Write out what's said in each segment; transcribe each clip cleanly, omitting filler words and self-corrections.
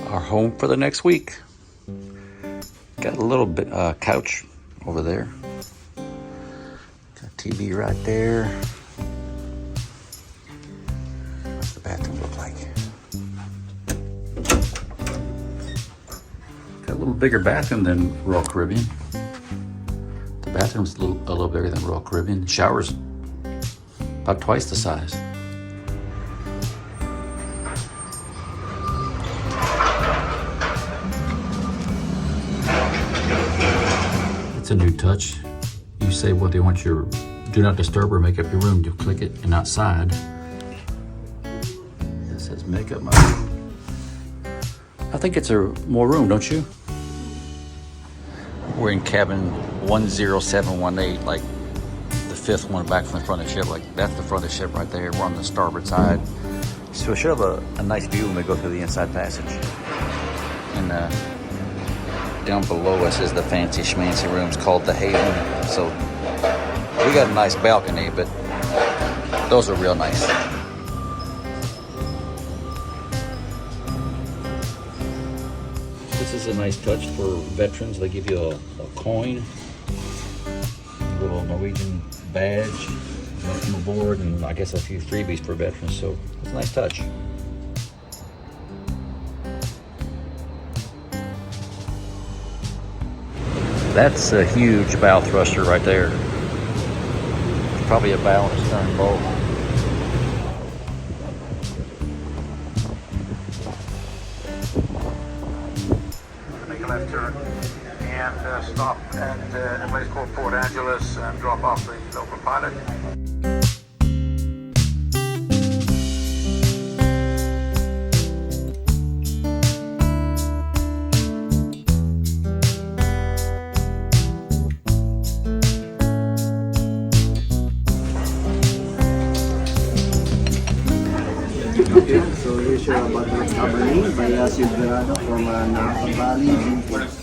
our home for the next week. Got a little bit couch over there. Got TV right there. What's the bathroom look like? Got a little bigger bathroom than Royal Caribbean. The bathroom's a little bigger than Royal Caribbean. Shower's about twice the size. It's a new touch. You say whether you want your do not disturb or make up your room. You click it, and outside it says make up my room. I think it's a more room, don't you? We're in cabin 10718, like the fifth one back from the front of the ship. Like that's the front of the ship right there. We're on the starboard side. So we should have a nice view when we go through the inside passage. And down below us is the fancy schmancy rooms called the Haven. So we got a nice balcony, but those are real nice. This is a nice touch for veterans. They give you a coin, a little Norwegian badge, welcome aboard, and I guess a few freebies for veterans. So it's a nice touch. That's a huge bow thruster right there. It's probably a bow and a stern bolt. Make a left turn and stop at a place called Port Angeles and drop off the local pilot. Okay, so here's your about Cabernet by Silverado from Napa Valley vintage.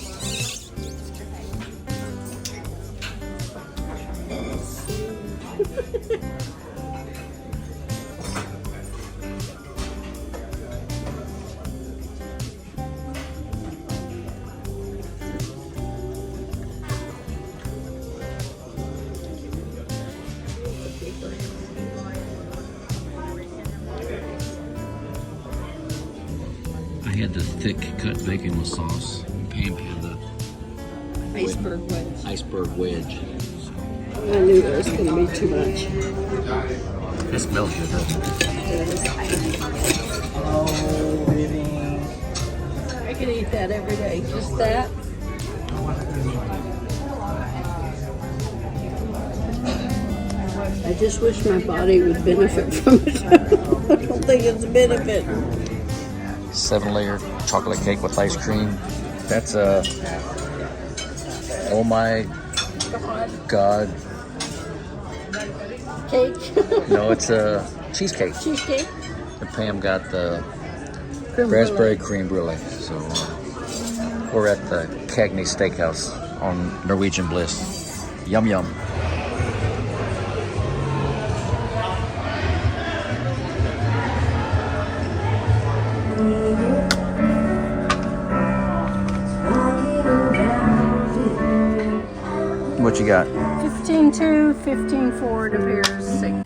I had the thick cut bacon with sauce. Pam had the iceberg wedge. I knew that was going to be too much. It smells good, doesn't it? I could eat that every day. Just that. I just wish my body would benefit from it. I don't think it's a benefit. 7-layer chocolate cake with ice cream. That's a, oh my God. Cake. No, it's a cheesecake. Cheesecake. And Pam got the Creme raspberry brulee. creme brulee. So we're at the Cagney Steakhouse on Norwegian Bliss. Yum yum. What you got? 15.2, 15.4 to Bears 6.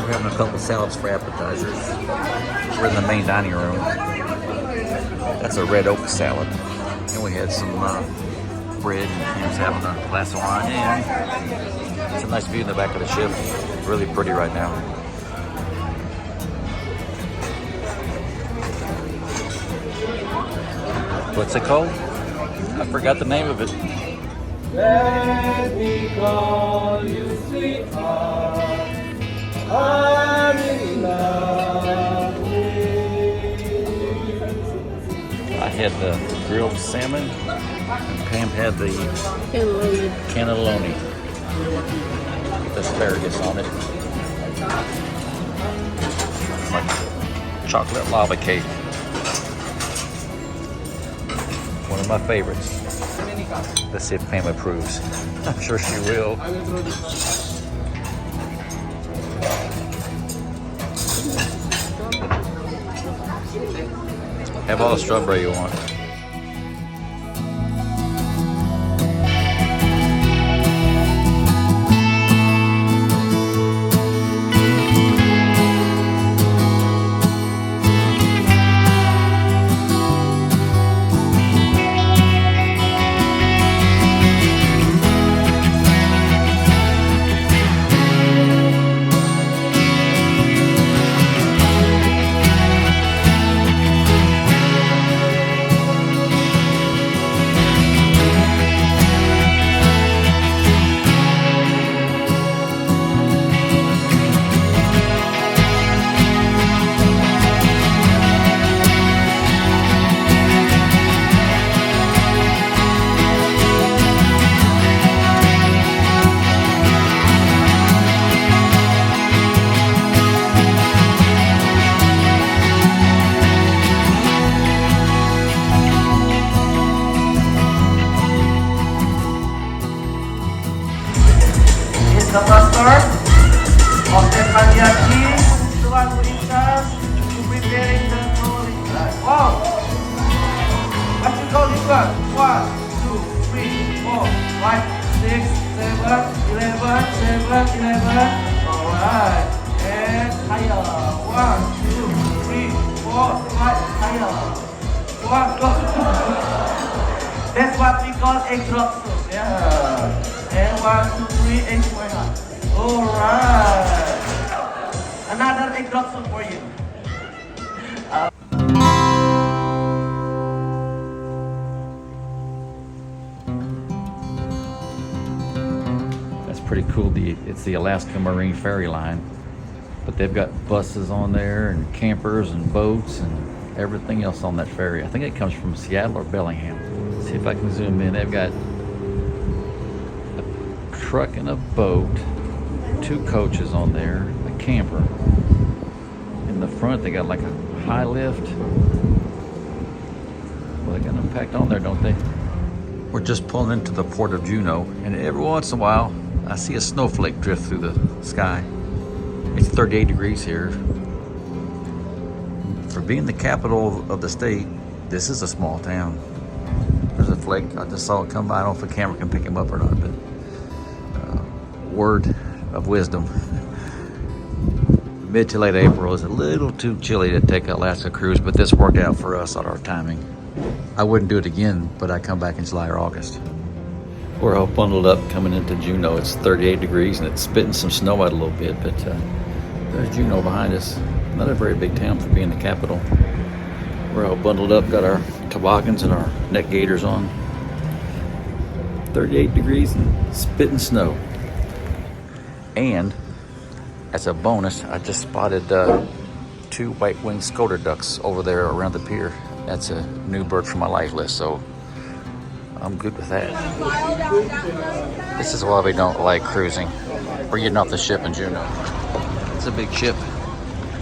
We're having a couple salads for appetizers. We're in the main dining room. That's a red oak salad. And we had some bread, and Pam's having a glass of wine. And it's a nice view in the back of the ship. Really pretty right now. What's it called? I forgot the name of it. Let me call you sweetheart. I'm in love with you. I had the grilled salmon, and Pam had the Cannelloni. cannelloni. With asparagus on it. Like chocolate lava cake. One of my favorites. Let's see if Pam approves. I'm sure she will. Have all the strawberry you want. The pastor of the Kanyaki, Tuhan berikan to preparing the holy. Oh, what you call this one? 1, 2, 3, 4, 5, 6, 7, 11, 7, 11. Alright, and higher. 1, 2, 3, 4, 5, higher. 1, go. That's what we call egg drop soup. Yeah. And 1, 2, 3, and smile. Alright. Another egg drop soup for you. That's pretty cool. It's the Alaskan Marine Ferry Line. But they've got buses on there and campers and boats and everything else on that ferry. I think it comes from Seattle or Bellingham. Let's see if I can zoom in. They've got truck and a boat, 2 coaches on there, a camper. In the front they got like a high lift. Well, they got them packed on there, don't they? We're just pulling into the port of Juneau, and every once in a while I see a snowflake drift through the sky. It's 38 degrees here. For being the capital of the state, this is a small town. There's a flake. I just saw it come by. I don't know if the camera can pick him up or not, but word of wisdom. Mid to late April is a little too chilly to take an Alaska cruise, but this worked out for us on our timing. I wouldn't do it again, but I come back in July or August. We're all bundled up coming into Juneau. It's 38 degrees and it's spitting some snow out a little bit, but there's Juneau behind us. Not a very big town for being the capital. We're all bundled up, got our toboggans and our neck gaiters on. 38 degrees and spitting snow. And as a bonus, I just spotted 2 white-winged scoter ducks over there around the pier. That's a new bird from my life list, so I'm good with that. This is why we don't like cruising. We're getting off the ship in Juneau. It's a big ship.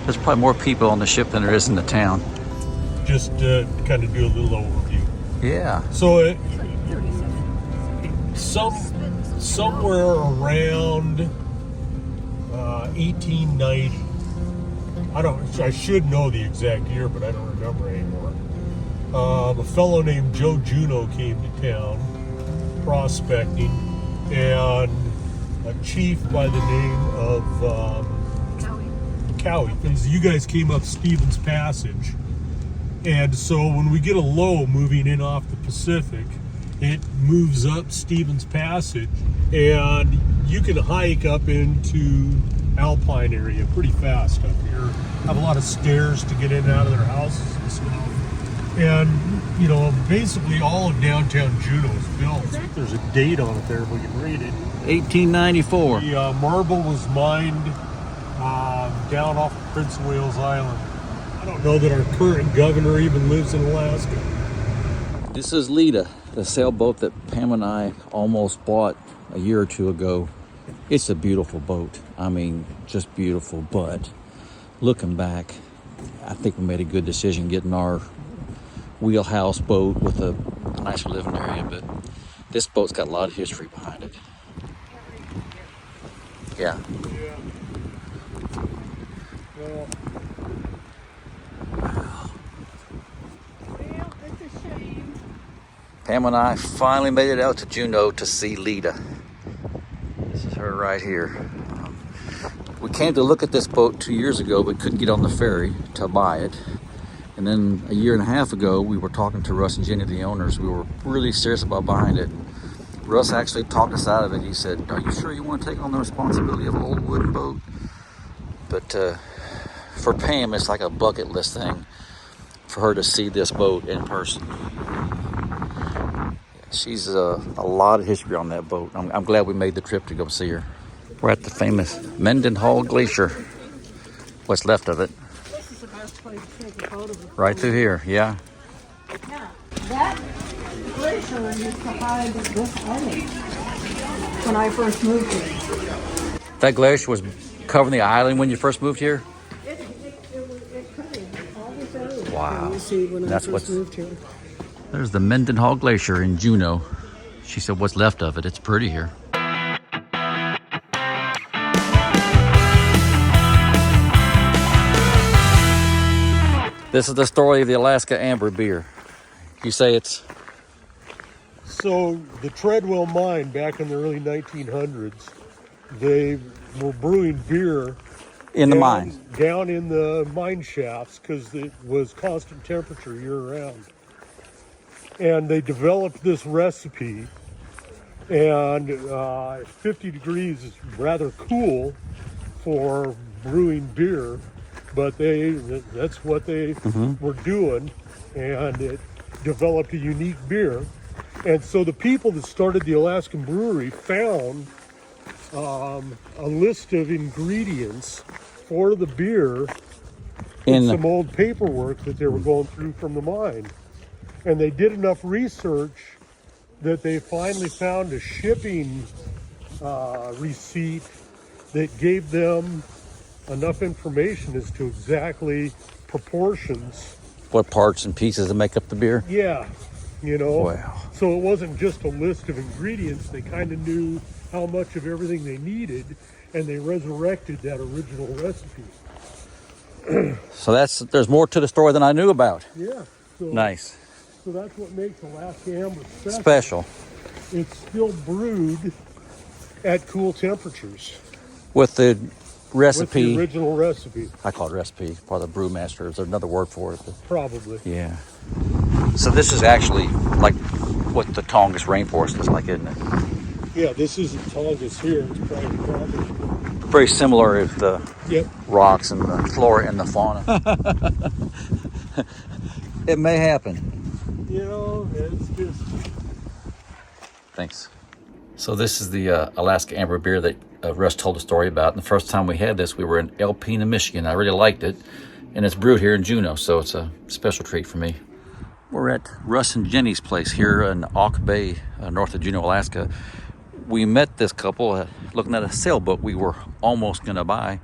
There's probably more people on the ship than there is in the town. Just kind of do a little overview. Yeah. So somewhere around 1890. I should know the exact year, but I don't remember anymore. A fellow named Joe Juneau came to town prospecting, and a chief by the name of Cowie. You guys came up Stevens Passage, and so when we get a low moving in off the Pacific, it moves up Stevens Passage, and you can hike up into Alpine area pretty fast up here. Have a lot of stairs to get in and out of their houses and stuff. And, you know, basically all of downtown Juneau is built. There's a date on it there if we can read it. 1894. The marble was mined down off of Prince of Wales Island. I don't know that our current governor even lives in Alaska. This is Lita, the sailboat that Pam and I almost bought a year or two ago. It's a beautiful boat. I mean, just beautiful. But looking back, I think we made a good decision getting our wheelhouse boat with a nice living area. But this boat's got a lot of history behind it. Yeah. Well, it's a shame. Pam and I finally made it out to Juneau to see Lita. This is her right here. We came to look at this boat 2 years ago, but couldn't get on the ferry to buy it. And then a year and a half ago, we were talking to Russ and Jenny, the owners. We were really serious about buying it. Russ actually talked us out of it. He said, "Are you sure you want to take on the responsibility of an old wooden boat?" But for Pam, it's like a bucket list thing for her to see this boat in person. She's a lot of history on that boat. I'm glad we made the trip to go see her. We're at the famous Mendenhall Glacier. What's left of it. This is the best place to take a photo. Right through here, yeah. Yeah, that glacier used to hide this island when I first moved here. That glacier was covering the island when you first moved here? It covered all this area. Wow. You see, when That's I what's- first moved here. There's the Mendenhall Glacier in Juneau. She said what's left of it. It's pretty here. This is the story of the Alaska Amber beer. You say it's... so the Treadwell mine back in the early 1900s, they were brewing beer in the down- mine. down in the mine shafts because it was constant temperature year round. And they developed this recipe, and 50 degrees is rather cool for brewing beer, but that's what they were doing, and it developed a unique beer. And so the people that started the Alaskan brewery found a list of ingredients for the beer in some old paperwork that they were going through from the mine. And they did enough research that they finally found a shipping receipt that gave them enough information as to exactly proportions. What parts and pieces that make up the beer? Yeah, you know. Wow. So it wasn't just a list of ingredients. They kind of knew how much of everything they needed, and they resurrected that original recipe. So there's more to the story than I knew about. Yeah. So, Nice. So that's what makes Alaska Amber special. Special. It's still brewed at cool temperatures. With the With recipe, the original recipe, I call it recipe, probably the brewmaster. Is there another word for it? But probably. yeah. So this is actually like what the Tongass rainforest is like, isn't it? Yeah, this isn't Tongass here. It's private property. Very similar with the Yep. rocks and the flora and the fauna. It may happen. You know, it's just... Thanks. So this is the Alaska Amber beer that Russ told a story about. And the first time we had this, we were in Alpena, Michigan. I really liked it. And it's brewed here in Juneau, so it's a special treat for me. We're at Russ and Jenny's place here in Auk Bay, north of Juneau, Alaska. We met this couple looking at a sailboat we were almost going to buy.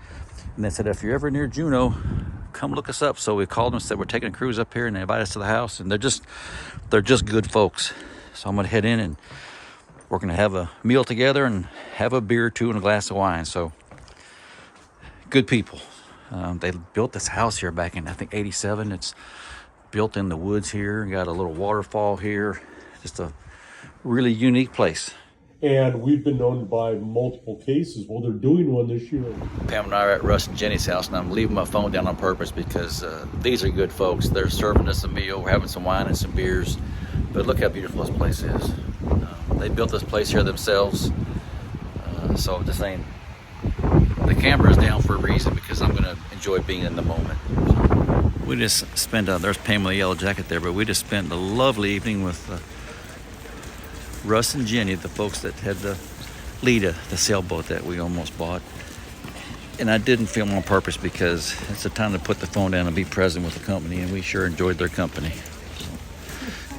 And they said, if you're ever near Juneau, come look us up. So we called them and said, we're taking a cruise up here, and they invited us to the house. And they're just good folks. So I'm going to head in, and we're going to have a meal together and have a beer or two and a glass of wine. So good people. They built this house here back in, I think, 87. It's built in the woods here. Got a little waterfall here. Just a really unique place. And we've been known to buy multiple cases. Well, they're doing one this year. Pam and I are at Russ and Jenny's house, and I'm leaving my phone down on purpose because these are good folks. They're serving us a meal. We're having some wine and some beers. But look how beautiful this place is. They built this place here themselves. So just saying, the camera is down for a reason because I'm going to enjoy being in the moment. We just spent, there's Pam with the yellow jacket there, but we just spent a lovely evening with Russ and Jenny, the folks that had the Lita, the sailboat that we almost bought. And I didn't film on purpose because it's a time to put the phone down and be present with the company, and we sure enjoyed their company. So,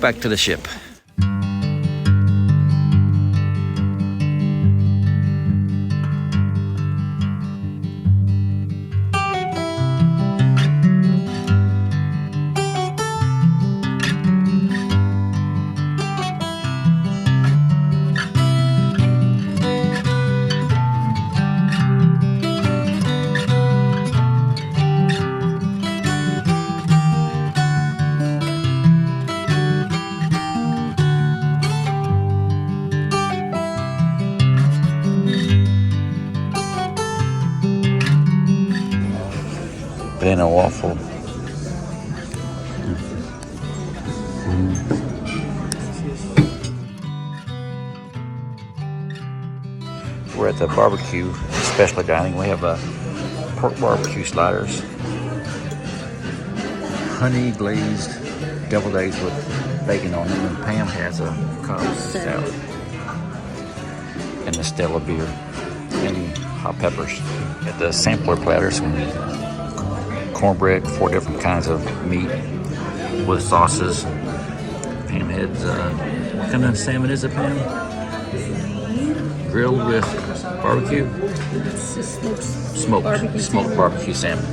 back to the ship. Banana waffle. We're at the barbecue special dining. We have pork barbecue sliders, honey glazed deviled eggs with bacon on them, and Pam has a Cobb salad and the Stella beer and hot peppers. At the sampler platters, cornbread, 4 different kinds of meat with sauces. Pam had what kind of salmon is it, Pam? Grilled with barbecue? Smoked barbecue salmon.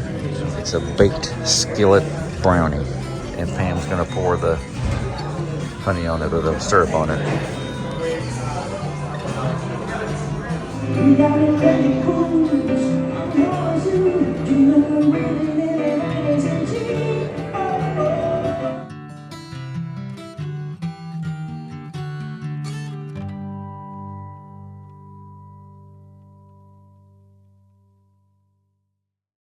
It's a baked skillet brownie, and Pam's gonna pour the honey on it, or the syrup on it. We got it ready, cool.